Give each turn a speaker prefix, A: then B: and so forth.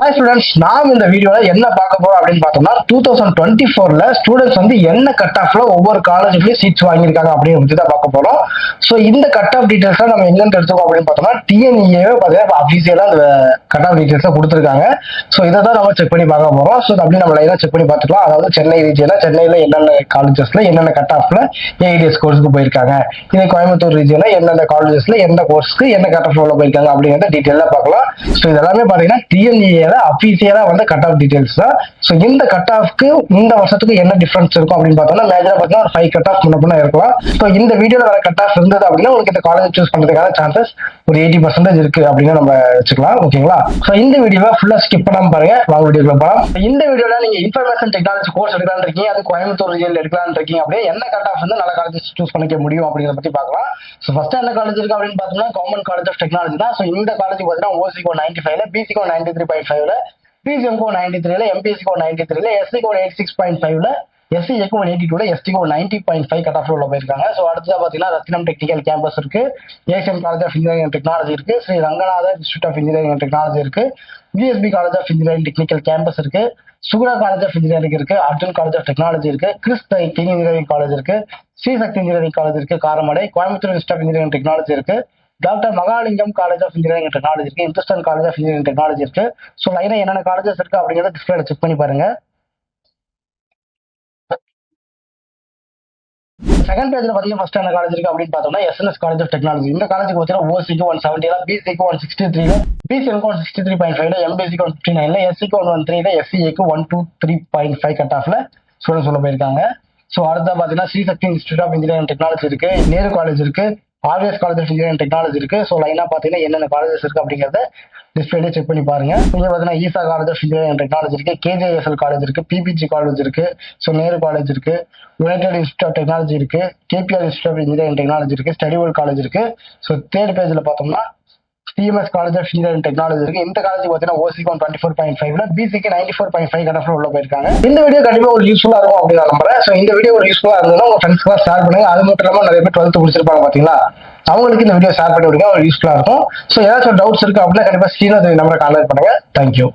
A: Hi students, நாம் இந்த வீடியோல என்ன பார்க்க போறோம் அப்படின்னு பார்த்தோம்னா 2024ல ஸ்டூடெண்ட்ஸ் வந்து என்ன கட் ஆஃப்ல ஒவ்வொரு காலேஜ்லயும் சீட்ஸ் வாங்கியிருக்காங்க அப்படின்னு பத்தி தான் பார்க்க போறோம். ஸோ இந்த கட் ஆஃப் டீடைல்ஸ் நம்ம எங்க எடுத்துக்கோம் அப்படின்னு பார்த்தோம்னா டிஎன்இஏ பார்த்தீங்கன்னா அபிஷியலா அந்த கட் ஆஃப் டீடைல்ஸ் கொடுத்துருக்காங்க. ஸோ இதை தான் நம்ம செக் பண்ணி பார்க்க போறோம். ஸோ அப்படி நம்ம லைனா செக் பண்ணி பார்த்துக்கலாம். அதாவது சென்னை ரீஜியனா சென்னையில என்னென்ன காலேஜஸ்ல என்னென்ன கட் ஆஃப்ல ஏஐடிஎஸ் கோர்ஸ்க்கு போயிருக்காங்க, இதே கோயம்புத்தூர் ரீஜியனா எந்தெந்த காலேஜஸ்ல எந்த கோர்ஸ்க்கு என்ன கட் ஆஃப்ல போயிருக்காங்க அப்படிங்கிறத டீட்டெயிலா பார்க்கலாம். ஸோ இதெல்லாமே பாத்தீங்கன்னா டிஎன்இஏ அபிஷியலா வந்து கட் ஆஃப் டீடைல்ஸ் தான். ஸோ இந்த கட் ஆஃப்க்கு இந்த வருஷத்துக்கு என்ன டிஃபரன்ஸ் இருக்கும் அப்படின்னு பார்த்தோம்னா மேஜரா பார்த்தீங்கன்னா ஒரு 5 கட் ஆஃப் முன்ன இருக்கலாம். ஸோ இந்த வீடியோல வர கட் ஆஃப் இருந்தது அப்படின்னா உங்களுக்கு இந்த காலேஜ் சூஸ் பண்றதுக்கான சான்சஸ் ஒரு 80% இருக்கு அப்படின்னு நம்ம வச்சுக்கலாம். ஓகேங்களா? ஸோ இந்த வீடியோவை ஃபுல்லா ஸ்கிப் பண்ணாம பாருங்க. வாங்க வீடியோக்குள்ள போகலாம். இந்த வீடியோல நீங்க இன்ஃபர்மேஷன் டெக்னாலஜி கோர்ஸ் எடுக்கலாம்னு இருக்கீங்க, அது கோயம்புத்தூர் ரீஜியன்ல எடுக்கலாம்னு இருக்கீங்க, அப்படியே என்ன கட் ஆஃப் வந்து நல்ல காலேஜ் சூஸ் பண்ணிக்க முடியும் அப்படிங்கிறத பத்தி பார்க்கலாம். ஸோ ஃபர்ஸ்ட் என்ன காலேஜ் இருக்கு அப்படின்னு பார்த்தோம்னா கவர்மெண்ட் காலேஜ் ஆஃப் டெக்னாலஜி தான். ஸோ இந்த காலேஜ் பார்த்தீங்கன்னா ஓசிகோ 95ல, பிசிகோ 93.5ல, பிசிஎம்கோ 93ல, எம்பிஎஸ்கோ 93ல, எஸ்சிகோ 86.5ல, எஸ்சிஏக்கு 82ல, எஸ்டிகோ 90.5 கட் ஆஃப்ல உள்ள போயிருக்காங்க. ஸோ அடுத்ததா பார்த்தீங்கன்னா ரத்தினம் டெக்னிக்கல் கேம்பஸ் இருக்கு, Asian college of engineering and technology இருக்கு, Sri Ranganathar institute of engineering and technology இருக்கு, PSB college of engineering technical campus இருக்கு, சுகுணா காலேஜ் ஆஃப் இன்ஜினியரிங் இருக்கு, அர்ஜுன் காலேஜ் ஆஃப் டெக்னாலஜி இருக்கு, கிறிஸ் இன்ஜினியரிங் காலேஜ் இருக்கு, ஸ்ரீசக்தி இன்ஜினியரிங் காலேஜ் இருக்கு Karamadai, Coimbatore institute of engineering technology இருக்கு, doctor Mahalingam college of engineering technology இருக்கு, Hindusthan college of engineering technology இருக்கு. ஸோ லைனா என்னென்ன காலேஜஸ் இருக்கு அப்படிங்கிறத டிஸ்பிளேல செக் பண்ணி பாருங்க. செகண்ட் பேஜ்ல பாத்தீங்கன்னா ஃபர்ஸ்ட் என்ன காலேஜ் இருக்கு அப்படின்னு பார்த்தோம்னா எஸ்என்எஸ் காலேஜ் ஆஃப் டெக்னாலஜி. இந்த காலேஜுக்கு பார்த்தீங்கன்னா ஓசிக்கு 170ல, பிசிக்கு 163ல, பிசிஎம்க்கு 163.5ல, எம்பிசிக்கு 159ல, எஸ்சிக்கு 113ல, எஸ்சிஏக்கு 123.5 கட் ஆஃப்ல ஸ்டூடெண்ட்ஸ் உள்ள போயிருக்காங்க. ஸோ அடுத்த பாத்தீங்கன்னா Sri Sakthi institute of engineering technology இருக்கு, நேரு காலேஜ் இருக்கு, RVS college of engineering technology இருக்கு. ஸோ லைனா பாத்தீங்கன்னா என்னென்ன காலேஜஸ் இருக்கு அப்படிங்கறத டிஸ்பிளே செக் பண்ணி பாருங்க. இங்க பாத்தீங்கன்னா Easa college of engineering technology இருக்கு, கேஜேஎஸ்எல் காலேஜ் இருக்கு, பிபிஜி காலேஜ் இருக்கு, ஸோ நேரு காலேஜ் இருக்கு, யுனைடெட் இன்ஸ்டியூட் ஆஃப் டெக்னாலஜி இருக்கு, KPR institute of engineering technology இருக்கு, ஸ்டடி வேர்ல்ட் காலேஜ் இருக்கு. ஸோ தேர்ட் பேஜ்ல பார்த்தோம்னா CMS college of engineering technology இருக்கு. இந்த காலேஜ் பார்த்தீங்கன்னா ஓசிக்கு 24.5ல, பிசிக்கு 94.5 கட் ஆஃப்ல உள்ள போயிருக்காங்க. இந்த வீடியோ கண்டிப்பா ஒரு யூஸ்ஃபுல்லா இருக்கும் அப்படின்னு நான் நம்புறேன். ஸோ இந்த வீடியோ ஒரு யூஸ்ஃபுல்லா இருந்ததுன்னா உங்க ஃப்ரெண்ட்ஸ்க்கு ஷேர் பண்ணுங்க. அது மட்டும் இல்லாம நிறைய பேர் 12th முடிச்சிருப்பாங்க பாத்தீங்களா, அவங்களுக்கு இந்த வீடியோ ஷேர் பண்ணி விடுங்க, ஒரு யூஸ்ஃபுல்லா இருக்கும். ஸோ ஏதாச்சும் டவுட்ஸ் இருக்கு அப்படின்னா கண்டிப்பா ஸ்கிரீன்ல நம்பரை கான்டாக்ட் பண்ணுங்க. தேங்க்யூ.